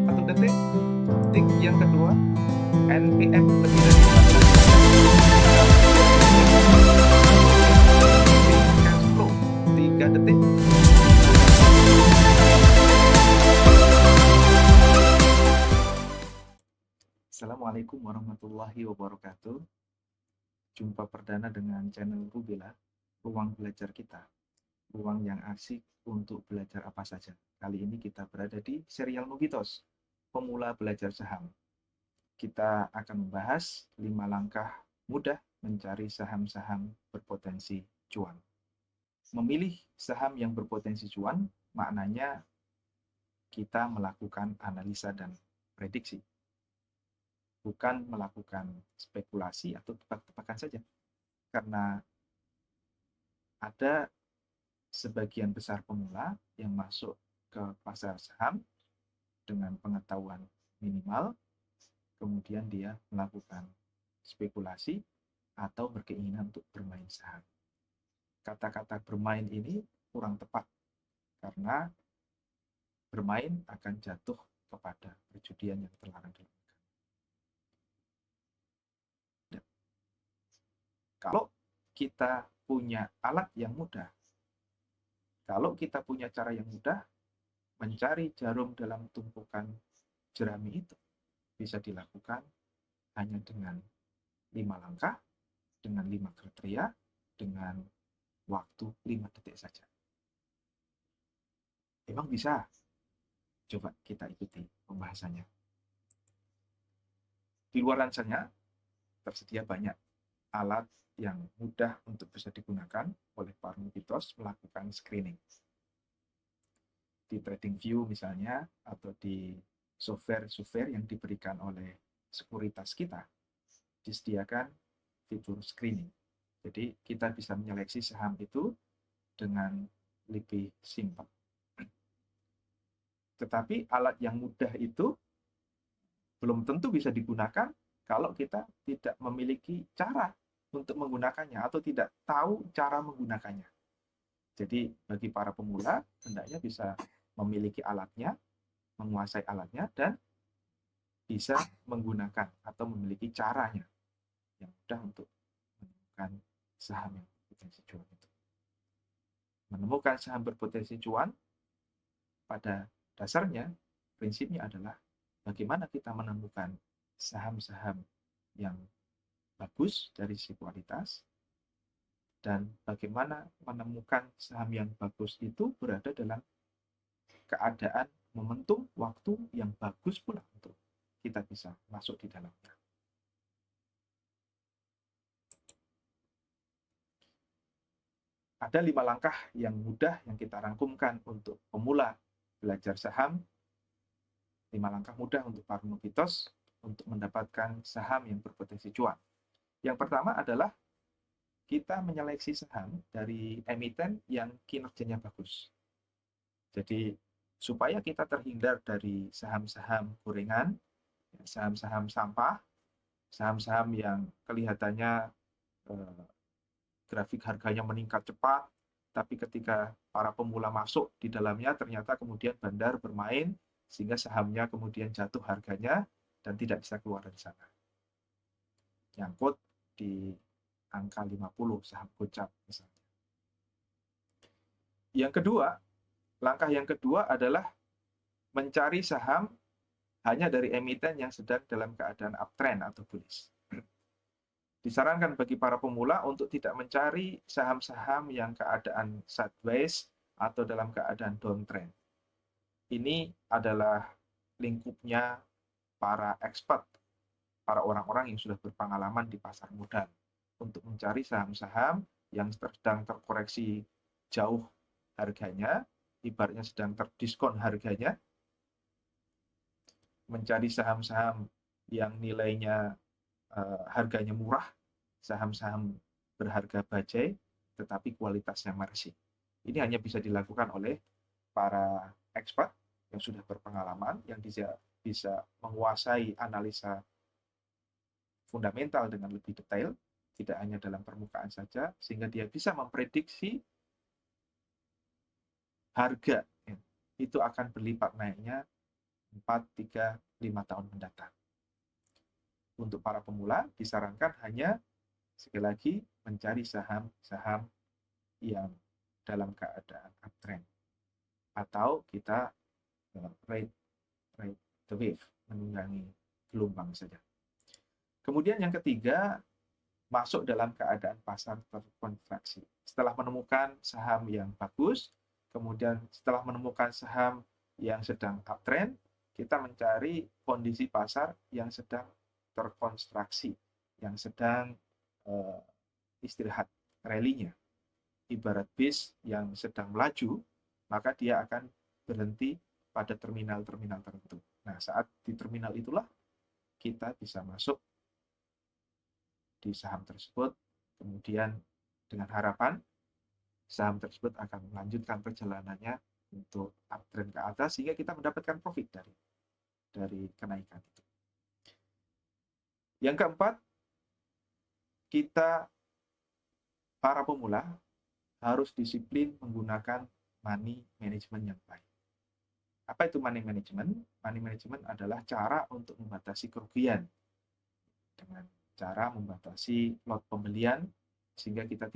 Satu detik. Tik yang kedua, NPM lebih dari 15 cash flow 3 detik. Assalamualaikum warahmatullahi wabarakatuh. Jumpa perdana dengan channel Rubila, ruang belajar kita, ruang yang asik untuk belajar apa saja. Kali ini kita berada di serial Nubitos, pemula belajar saham. Kita akan membahas 5 langkah mudah mencari saham-saham berpotensi cuan. Memilih saham yang berpotensi cuan, maknanya kita melakukan analisa dan prediksi, bukan melakukan spekulasi atau tebak-tebakan saja. Karena ada sebagian besar pemula yang masuk ke pasar saham dengan pengetahuan minimal, kemudian dia melakukan spekulasi atau berkeinginan untuk bermain saham. Kata-kata bermain ini kurang tepat, karena bermain akan jatuh kepada perjudian yang terlarang dalam agama. Kalau kita punya alat yang mudah, kalau kita punya cara yang mudah, mencari jarum dalam tumpukan jerami itu bisa dilakukan hanya dengan 5 langkah, dengan 5 kriteria, dengan waktu 5 detik saja. Emang bisa? Coba kita ikuti pembahasannya. Di luar sana tersedia banyak alat yang mudah untuk bisa digunakan oleh para Nubitos melakukan screening. Di TradingView misalnya, atau di software yang diberikan oleh sekuritas kita, disediakan fitur screening. Jadi kita bisa menyeleksi saham itu dengan lebih simpel. Tetapi alat yang mudah itu belum tentu bisa digunakan kalau kita tidak memiliki cara untuk menggunakannya atau tidak tahu cara menggunakannya. Jadi bagi para pemula, hendaknya bisa memiliki alatnya, menguasai alatnya, dan bisa menggunakan atau memiliki caranya yang mudah untuk menemukan saham yang berpotensi cuan itu. Menemukan saham berpotensi cuan, pada dasarnya, prinsipnya adalah bagaimana kita menemukan saham-saham yang bagus dari sisi kualitas, dan bagaimana menemukan saham yang bagus itu berada dalam keadaan momentum waktu yang bagus pula untuk kita bisa masuk di dalamnya. Ada 5 langkah yang mudah yang kita rangkumkan untuk pemula belajar saham, 5 langkah mudah untuk para Nubitos untuk mendapatkan saham yang berpotensi cuan. Yang pertama adalah kita menyeleksi saham dari emiten yang kinerjanya bagus. Jadi supaya kita terhindar dari saham-saham gorengan, saham-saham sampah, saham-saham yang kelihatannya grafik harganya meningkat cepat, tapi ketika para pemula masuk di dalamnya ternyata kemudian bandar bermain sehingga sahamnya kemudian jatuh harganya dan tidak bisa keluar dari sana. Nyangkut di angka 50 saham gocap misalnya. Yang kedua, langkah yang kedua adalah mencari saham hanya dari emiten yang sedang dalam keadaan uptrend atau bullish. Disarankan bagi para pemula untuk tidak mencari saham-saham yang keadaan sideways atau dalam keadaan downtrend. Ini adalah lingkupnya para expert, para orang-orang yang sudah berpengalaman di pasar modal, untuk mencari saham-saham yang sedang terkoreksi jauh harganya, ibaratnya sedang terdiskon harganya, mencari saham-saham yang nilainya harganya murah, saham-saham berharga bajai, tetapi kualitasnya margin. Ini hanya bisa dilakukan oleh para expert yang sudah berpengalaman, yang bisa menguasai analisa fundamental dengan lebih detail, tidak hanya dalam permukaan saja, sehingga dia bisa memprediksi harga itu akan berlipat naiknya 4, 3, 5 tahun mendatang. Untuk para pemula disarankan hanya sekali lagi mencari saham-saham yang dalam keadaan uptrend, atau kita ride the wave, menunggangi gelombang saja. Kemudian yang ketiga, masuk dalam keadaan pasar terkontraksi. Setelah menemukan saham yang bagus, kemudian setelah menemukan saham yang sedang uptrend, kita mencari kondisi pasar yang sedang terkonstruksi, yang sedang istirahat rally-nya. Ibarat bis yang sedang melaju, maka dia akan berhenti pada terminal-terminal tertentu. Nah, saat di terminal itulah kita bisa masuk di saham tersebut, kemudian dengan harapan saham tersebut akan melanjutkan perjalanannya untuk uptrend ke atas sehingga kita mendapatkan profit dari kenaikan itu. Yang keempat, kita para pemula harus disiplin menggunakan money management yang baik. Apa itu money management? Money management adalah cara untuk membatasi kerugian dengan cara membatasi lot pembelian sehingga kita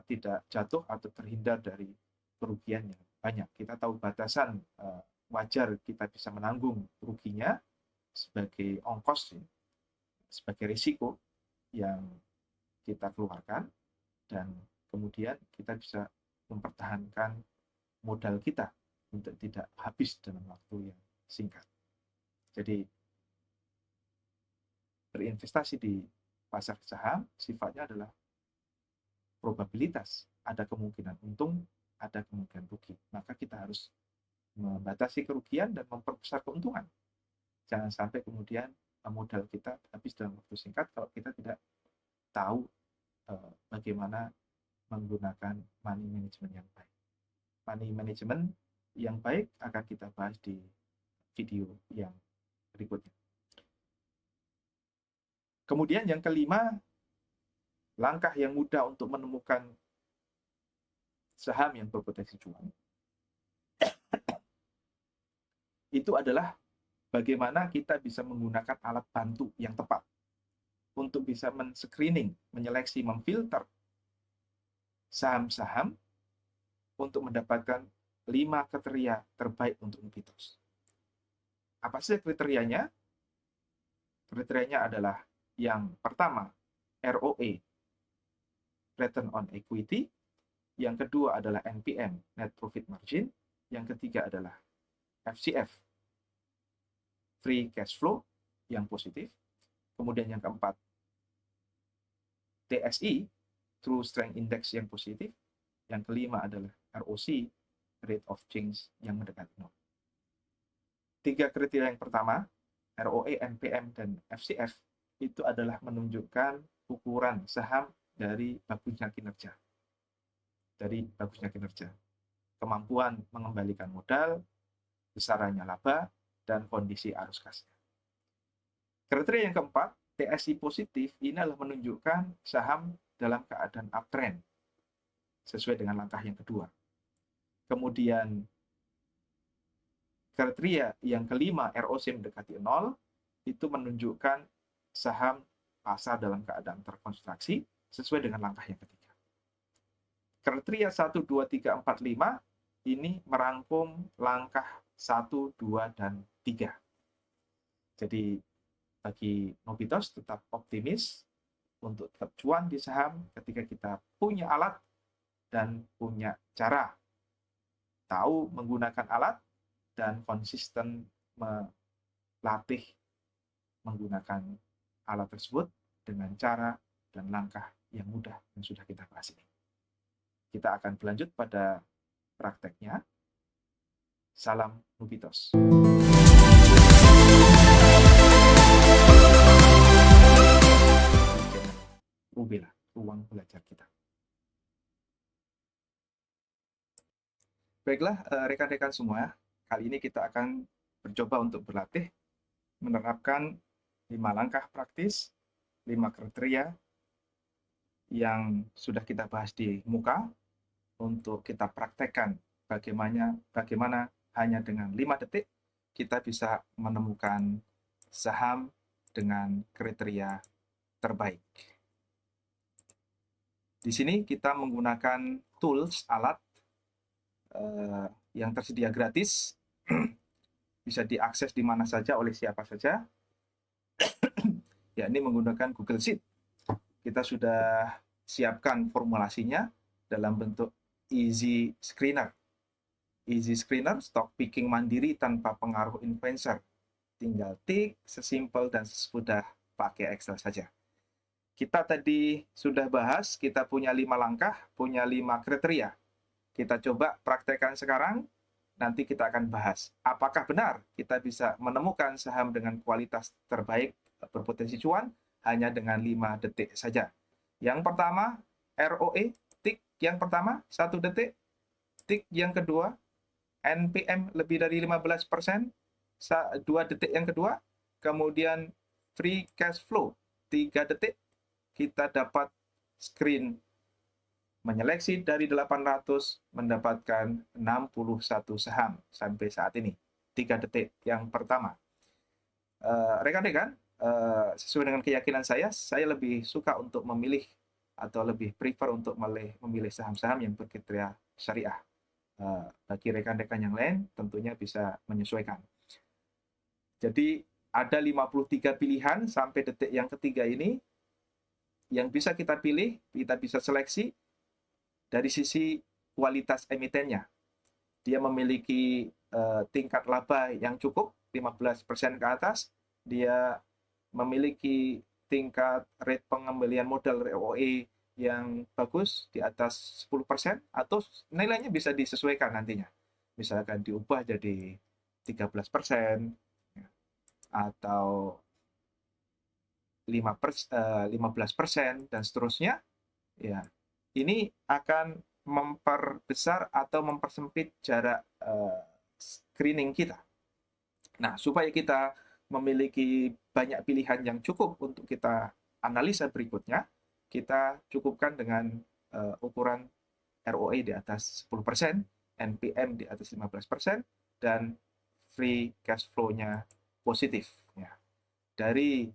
tidak jatuh atau terhindar dari kerugian yang banyak. Kita tahu batasan wajar kita bisa menanggung ruginya sebagai ongkos, sebagai risiko yang kita keluarkan, dan kemudian kita bisa mempertahankan modal kita untuk tidak habis dalam waktu yang singkat. Jadi berinvestasi di pasar saham sifatnya adalah probabilitas, ada kemungkinan untung, ada kemungkinan rugi. Maka kita harus membatasi kerugian dan memperbesar keuntungan. Jangan sampai kemudian modal kita habis dalam waktu singkat kalau kita tidak tahu bagaimana menggunakan money management yang baik. Money management yang baik akan kita bahas di video yang berikutnya. Kemudian yang kelima, langkah yang mudah untuk menemukan saham yang berpotensi cuan itu adalah bagaimana kita bisa menggunakan alat bantu yang tepat untuk bisa men-screening, menyeleksi, memfilter saham-saham untuk mendapatkan 5 kriteria terbaik untuk Nubitos. Apa sih kriterianya? Kriterianya adalah yang pertama, ROE, Return on Equity. Yang kedua adalah NPM, Net Profit Margin. Yang ketiga adalah FCF, Free Cash Flow, yang positif. Kemudian yang keempat, TSI, True Strength Index, yang positif. Yang kelima adalah ROC, Rate of Change, yang mendekati 0. 3 kriteria yang pertama, ROE, NPM, dan FCF, itu adalah menunjukkan ukuran saham dari bagusnya kinerja. Kemampuan mengembalikan modal, besarannya laba, dan kondisi arus kasnya. Kriteria yang keempat, TSI positif, ini adalah menunjukkan saham dalam keadaan uptrend, sesuai dengan langkah yang kedua. Kemudian kriteria yang kelima, ROC mendekati 0, itu menunjukkan saham pasar dalam keadaan terkonstruksi sesuai dengan langkah yang ketiga. Kriteria 1, 2, 3, 4, 5 ini merangkum langkah 1, 2, dan 3. Jadi bagi Nubitos tetap optimis untuk tetap cuan di saham ketika kita punya alat dan punya cara. Tahu menggunakan alat dan konsisten melatih menggunakan alat tersebut dengan cara dan langkah yang mudah yang sudah kita bahas ini. Kita akan berlanjut pada prakteknya. Salam Nubitos. Rubela, ruang belajar kita. Baiklah, rekan-rekan semua, kali ini kita akan mencoba untuk berlatih menerapkan 5 langkah praktis, 5 kriteria yang sudah kita bahas di muka untuk kita praktekkan bagaimana hanya dengan 5 detik kita bisa menemukan saham dengan kriteria terbaik. Di sini kita menggunakan tools, alat yang tersedia gratis, bisa diakses di mana saja oleh siapa saja, yakni menggunakan Google Sheet. Kita sudah siapkan formulasinya dalam bentuk easy screener. Easy screener, stock picking mandiri tanpa pengaruh influencer. Tinggal tik, sesimpel dan sesudah pakai Excel saja. Kita tadi sudah bahas, kita punya 5 langkah, punya 5 kriteria. Kita coba praktekkan sekarang, nanti kita akan bahas. Apakah benar kita bisa menemukan saham dengan kualitas terbaik berpotensi cuan hanya dengan 5 detik saja. Yang pertama, ROE, tik yang pertama, 1 detik. Tik yang kedua, NPM lebih dari 15%, 2 detik yang kedua. Kemudian free cash flow, 3 detik. Kita dapat screen menyeleksi dari 800 mendapatkan 61 saham sampai saat ini. 3 detik yang pertama. Rekan-rekan, sesuai dengan keyakinan saya lebih suka untuk memilih atau lebih prefer untuk memilih saham-saham yang berkriteria syariah. Bagi rekan-rekan yang lain tentunya bisa menyesuaikan. Jadi ada 53 pilihan sampai detik yang ketiga ini yang bisa kita pilih, kita bisa seleksi dari sisi kualitas emitennya. Dia memiliki tingkat laba yang cukup, 15% ke atas. Dia memiliki tingkat rate pengembalian modal ROE yang bagus, di atas 10%, atau nilainya bisa disesuaikan nantinya. Misalkan diubah jadi 13%, atau 15% dan seterusnya, ya ini akan memperbesar atau mempersempit jarak screening kita. Nah, supaya kita memiliki banyak pilihan yang cukup untuk kita analisa berikutnya, kita cukupkan dengan ukuran ROE di atas 10%, NPM di atas 15%, dan free cash flow-nya positif. Ya. Dari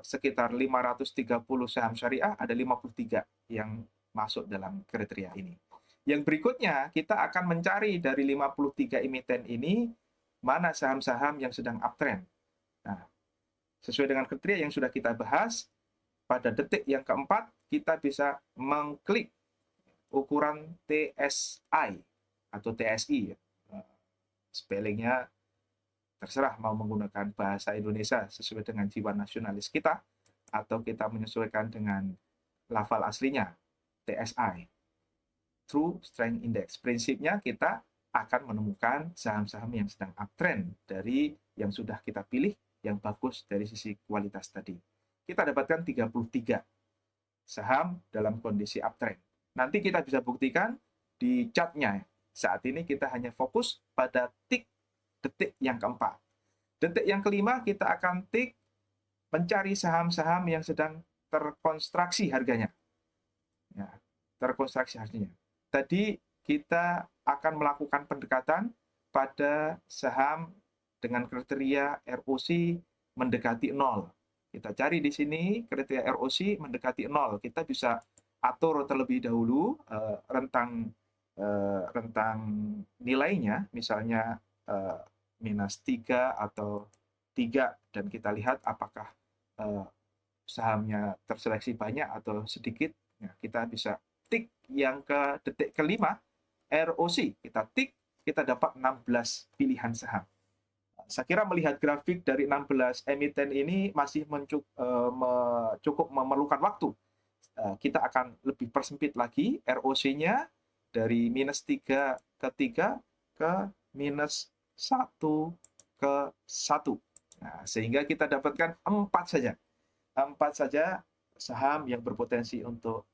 sekitar 530 saham syariah, ada 53 yang masuk dalam kriteria ini. Yang berikutnya, kita akan mencari dari 53 emiten ini, mana saham-saham yang sedang uptrend. Nah, sesuai dengan kriteria yang sudah kita bahas, pada detik yang keempat, kita bisa mengklik ukuran TSI atau TSI. Spellingnya terserah mau menggunakan bahasa Indonesia sesuai dengan jiwa nasionalis kita, atau kita menyesuaikan dengan lafal aslinya, TSI, True Strength Index. Prinsipnya kita akan menemukan saham-saham yang sedang uptrend dari yang sudah kita pilih, yang bagus dari sisi kualitas tadi. Kita dapatkan 33 saham dalam kondisi uptrend. Nanti kita bisa buktikan di chartnya. Saat ini kita hanya fokus pada tik detik yang keempat. Detik yang kelima kita akan tik mencari saham-saham yang sedang terkonstruksi harganya. Ya, terkonstruksi harganya. Tadi kita akan melakukan pendekatan pada saham dengan kriteria ROC mendekati 0. Kita cari di sini kriteria ROC mendekati 0. Kita bisa atur terlebih dahulu rentang nilainya, misalnya -3 atau 3, dan kita lihat apakah sahamnya terseleksi banyak atau sedikit. Nah, kita bisa tik yang ke detik kelima, ROC. Kita tik, kita dapat 16 pilihan saham. Saya kira melihat grafik dari 16 emiten ini masih cukup memerlukan waktu. Kita akan lebih persempit lagi ROC-nya dari -3 ke 3 ke -1 ke 1. Nah, sehingga kita dapatkan 4 saja. 4 saja saham yang berpotensi untuk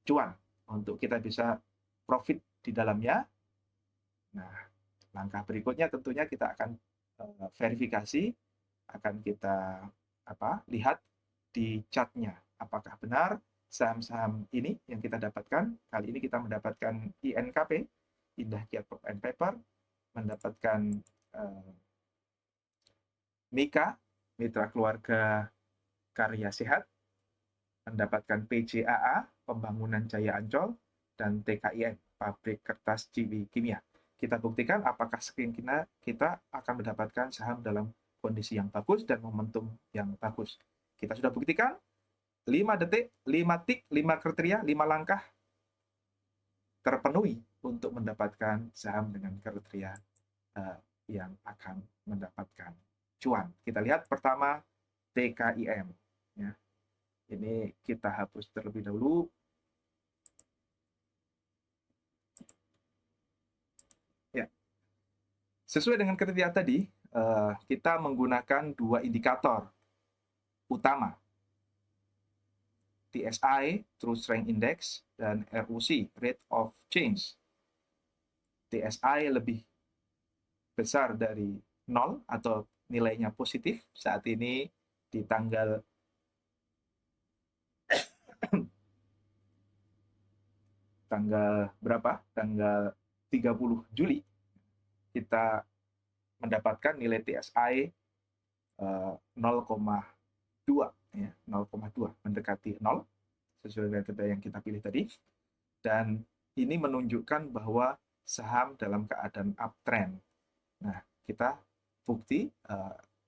cuan, untuk kita bisa profit di dalamnya. Nah, langkah berikutnya tentunya kita akan verifikasi, akan kita lihat di chartnya, apakah benar saham-saham ini yang kita dapatkan. Kali ini kita mendapatkan INKP, Indah Kiat Pulp and Paper, mendapatkan Mika, Mitra Keluarga Karya Sehat, mendapatkan PJAA, Pembangunan Jaya Ancol, dan TKIN, Pabrik Kertas Ciwi Kimia. Kita buktikan apakah kita akan mendapatkan saham dalam kondisi yang bagus dan momentum yang bagus. Kita sudah buktikan 5 detik, 5 tik, 5 kriteria, 5 langkah terpenuhi untuk mendapatkan saham dengan kriteria yang akan mendapatkan cuan. Kita lihat pertama TKIM. Ya. Ini kita hapus terlebih dahulu. Ya. Sesuai dengan kriteria tadi, kita menggunakan 2 indikator utama. TSI, True Strength Index, dan ROC, Rate of Change. TSI lebih besar dari 0 atau nilainya positif saat ini di tanggal berapa? Tanggal 30 Juli kita mendapatkan nilai TSI 0,2 ya, 0,2 mendekati 0 sesuai dengan kriteria yang kita pilih tadi. Dan ini menunjukkan bahwa saham dalam keadaan uptrend. Nah, kita bukti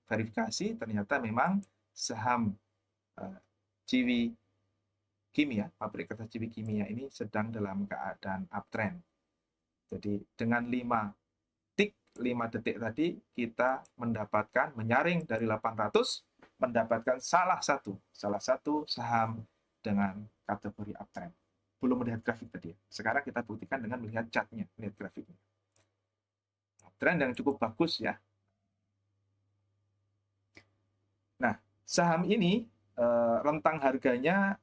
verifikasi ternyata memang saham Ciwi Kimia, pabrik kertas Ciwi Kimia ini sedang dalam keadaan uptrend. Jadi dengan 5 detik tadi kita mendapatkan menyaring dari 800 mendapatkan salah satu saham dengan kategori uptrend. Belum melihat grafik tadi. Sekarang kita buktikan dengan melihat chartnya, melihat grafiknya. Uptrend yang cukup bagus ya. Nah, saham ini rentang harganya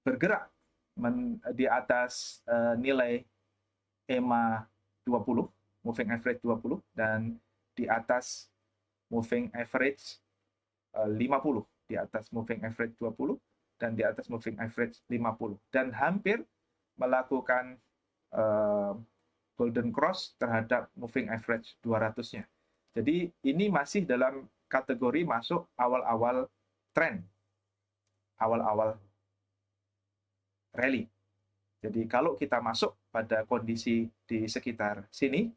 bergerak di atas nilai EMA 20, moving average 20, dan di atas moving average 50, di atas moving average 20 dan di atas moving average 50, dan hampir melakukan golden cross terhadap moving average 200-nya. Jadi ini masih dalam kategori masuk awal-awal tren, awal-awal rally. Jadi kalau kita masuk pada kondisi di sekitar sini,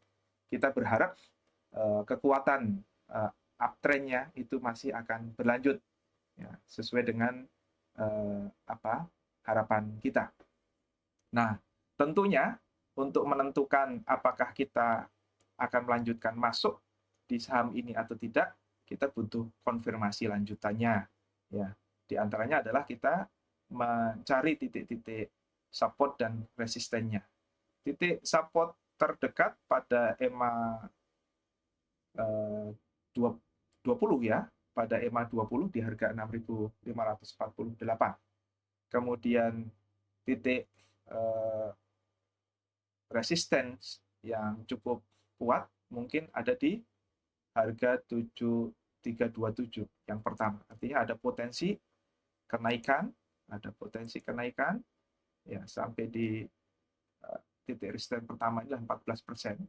kita berharap kekuatan uptrend-nya itu masih akan berlanjut ya, sesuai dengan harapan kita. Nah, tentunya untuk menentukan apakah kita akan melanjutkan masuk di saham ini atau tidak, kita butuh konfirmasi lanjutannya. Ya, di antaranya adalah kita mencari titik-titik support dan resistennya. Titik support terdekat pada EMA 20 ya, pada EMA 20 di harga 6.548. Kemudian titik resistance yang cukup kuat mungkin ada di harga 7327 yang pertama. Artinya ada potensi kenaikan ya sampai di titik resistance pertama inilah 14%,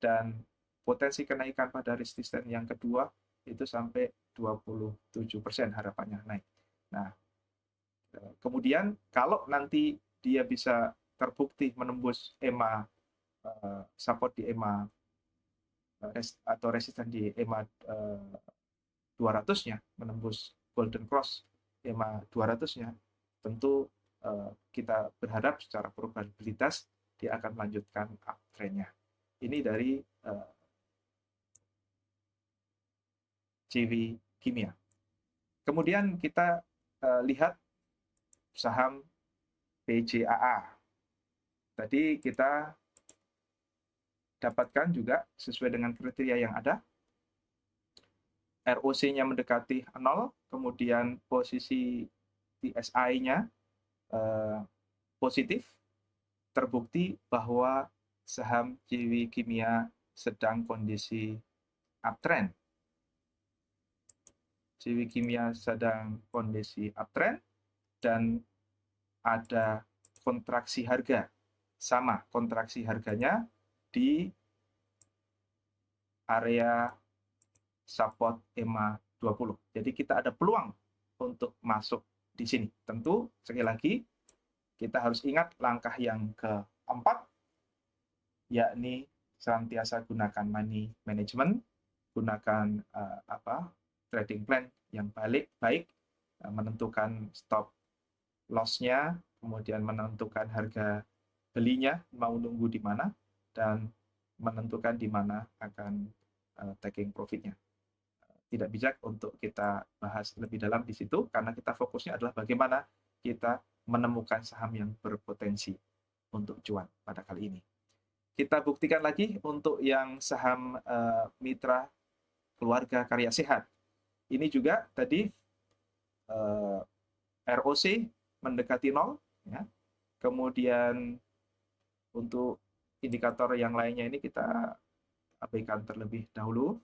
dan potensi kenaikan pada resistance yang kedua itu sampai 27% harapannya naik. Nah, kemudian kalau nanti dia bisa terbukti menembus EMA support di EMA atau resisten di EMA 200-nya, menembus golden cross EMA 200-nya, tentu kita berharap secara probabilitas dia akan melanjutkan uptrend-nya. Ini dari Ciwi Kimia. Kemudian kita lihat saham PJAA. Tadi kita dapatkan juga sesuai dengan kriteria yang ada. ROC-nya mendekati 0, kemudian posisi TSI-nya positif, terbukti bahwa saham Ciwi Kimia sedang kondisi uptrend. Siwi Kimia sedang kondisi uptrend dan ada kontraksi harga. Sama, kontraksi harganya di area support EMA 20. Jadi kita ada peluang untuk masuk di sini. Tentu, sekali lagi, kita harus ingat langkah yang keempat, yakni senantiasa gunakan money management, gunakan trading plan yang baik, menentukan stop loss-nya, kemudian menentukan harga belinya, mau nunggu di mana, dan menentukan di mana akan taking profit-nya. Tidak bijak untuk kita bahas lebih dalam di situ, karena kita fokusnya adalah bagaimana kita menemukan saham yang berpotensi untuk cuan pada kali ini. Kita buktikan lagi untuk yang saham mitra keluarga karya sehat. Ini juga tadi ROC mendekati 0, ya. Kemudian untuk indikator yang lainnya ini kita abaikan terlebih dahulu.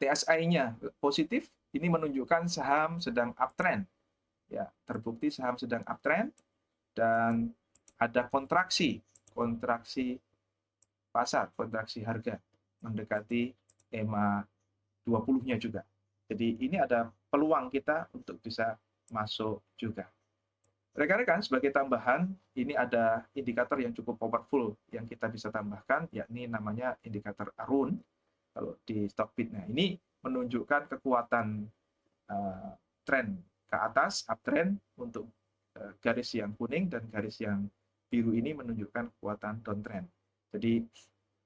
TSI-nya positif, ini menunjukkan saham sedang uptrend. Ya, terbukti saham sedang uptrend dan ada kontraksi pasar, kontraksi harga mendekati EMA 20-nya juga. Jadi ini ada peluang kita untuk bisa masuk juga. Rekan-rekan, sebagai tambahan, ini ada indikator yang cukup powerful yang kita bisa tambahkan, yakni namanya indikator Arun. Kalau di Stockbit, nah ini menunjukkan kekuatan tren ke atas, uptrend, untuk garis yang kuning dan garis yang biru ini menunjukkan kekuatan downtrend. Jadi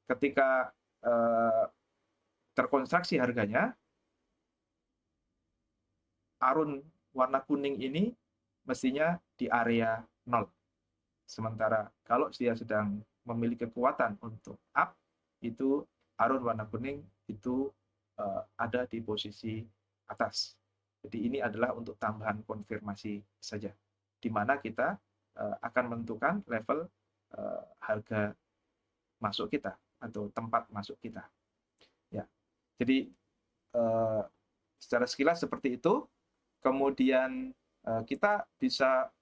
ketika terkonstruksi harganya, arun warna kuning ini mestinya di area 0. Sementara kalau dia sedang memiliki kekuatan untuk up, itu arun warna kuning itu ada di posisi atas. Jadi ini adalah untuk tambahan konfirmasi saja, di mana kita akan menentukan level harga masuk kita atau tempat masuk kita. Ya, jadi secara sekilas seperti itu. Kemudian kita bisa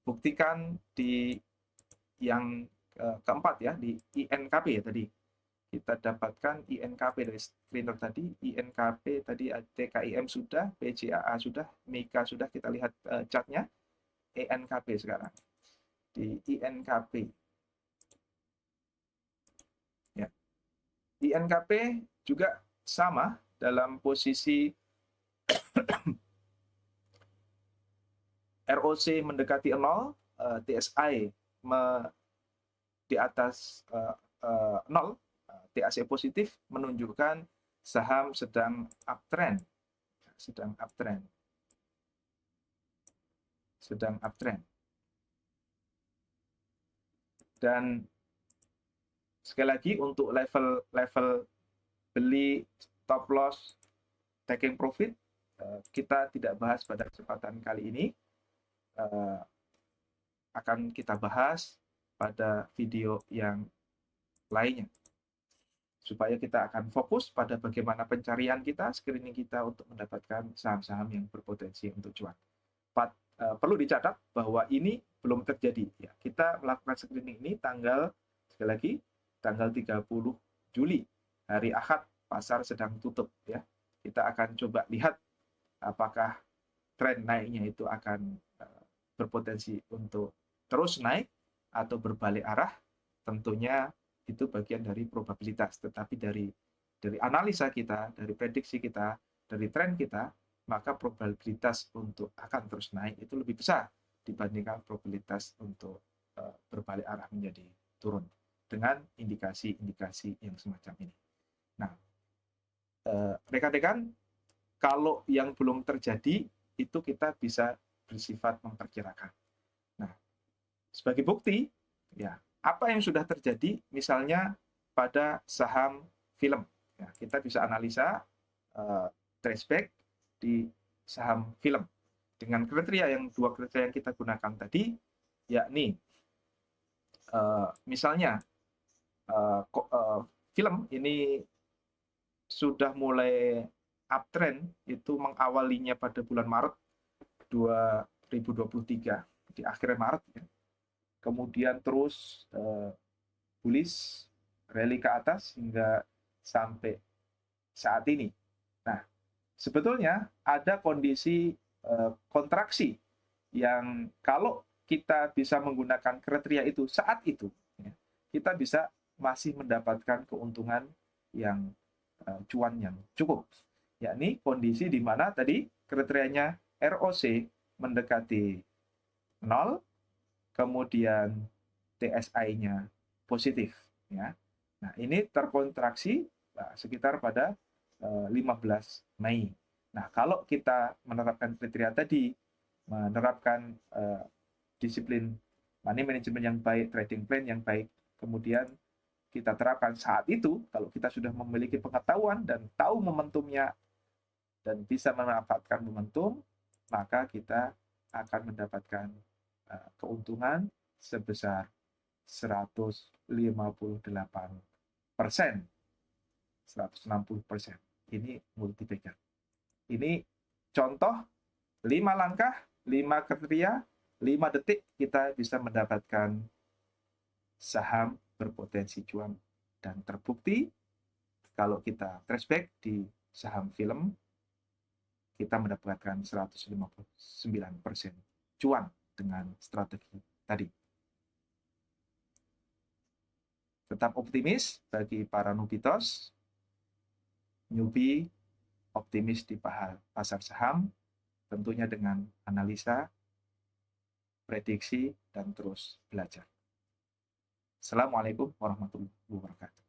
buktikan di yang keempat, ya, di INKP ya tadi. Kita dapatkan INKP dari screener tadi, INKP tadi TKIM sudah, PJAA sudah, MIKA sudah, kita lihat chartnya. INKP sekarang. Di INKP. Ya. INKP juga sama dalam posisi ROC mendekati 0, TSI di atas 0, TAC positif menunjukkan saham sedang uptrend. Dan sekali lagi untuk level beli, stop loss, taking profit, kita tidak bahas pada kesempatan kali ini. Akan kita bahas pada video yang lainnya, supaya kita akan fokus pada bagaimana pencarian kita, screening kita untuk mendapatkan saham-saham yang berpotensi untuk cuan. Perlu dicatat bahwa ini belum terjadi. Ya, kita melakukan screening ini sekali lagi, tanggal 30 Juli, hari Ahad, pasar sedang tutup. Ya, kita akan coba lihat apakah tren naiknya itu akan berpotensi untuk terus naik atau berbalik arah. Tentunya itu bagian dari probabilitas, tetapi dari analisa kita, dari prediksi kita, dari tren kita, maka probabilitas untuk akan terus naik itu lebih besar dibandingkan probabilitas untuk berbalik arah menjadi turun dengan indikasi-indikasi yang semacam ini. Nah, rekan-rekan, kalau yang belum terjadi itu kita bisa bersifat memperkirakan. Nah, sebagai bukti, ya, apa yang sudah terjadi, misalnya pada saham film, ya, kita bisa analisa traceback di saham film dengan dua kriteria yang kita gunakan tadi, yakni misalnya film ini sudah mulai uptrend itu mengawalinya pada bulan Maret 2023 di akhir Maret ya. Kemudian terus bullish rally ke atas hingga sampai saat ini. Nah, sebetulnya ada kondisi kontraksi yang kalau kita bisa menggunakan kriteria itu saat itu, ya, kita bisa masih mendapatkan keuntungan yang cuan yang cukup. Yakni kondisi di mana tadi kriterianya ROC mendekati 0, kemudian TSI-nya positif. Ya. Nah, ini terkontraksi sekitar pada 15 Mei. Nah, kalau kita menerapkan kriteria tadi, menerapkan disiplin money management yang baik, trading plan yang baik, kemudian kita terapkan saat itu, kalau kita sudah memiliki pengetahuan dan tahu momentumnya dan bisa memanfaatkan momentum, maka kita akan mendapatkan keuntungan sebesar 158%, 160%. Ini multi bagger. Ini contoh 5 langkah, 5 kriteria, 5 detik kita bisa mendapatkan saham berpotensi cuan. Dan terbukti kalau kita flashback di saham film, kita mendapatkan 159% cuan dengan strategi tadi. Tetap optimis bagi para nubitos, newbie, optimis di pasar saham, tentunya dengan analisa, prediksi, dan terus belajar. Assalamualaikum warahmatullahi wabarakatuh.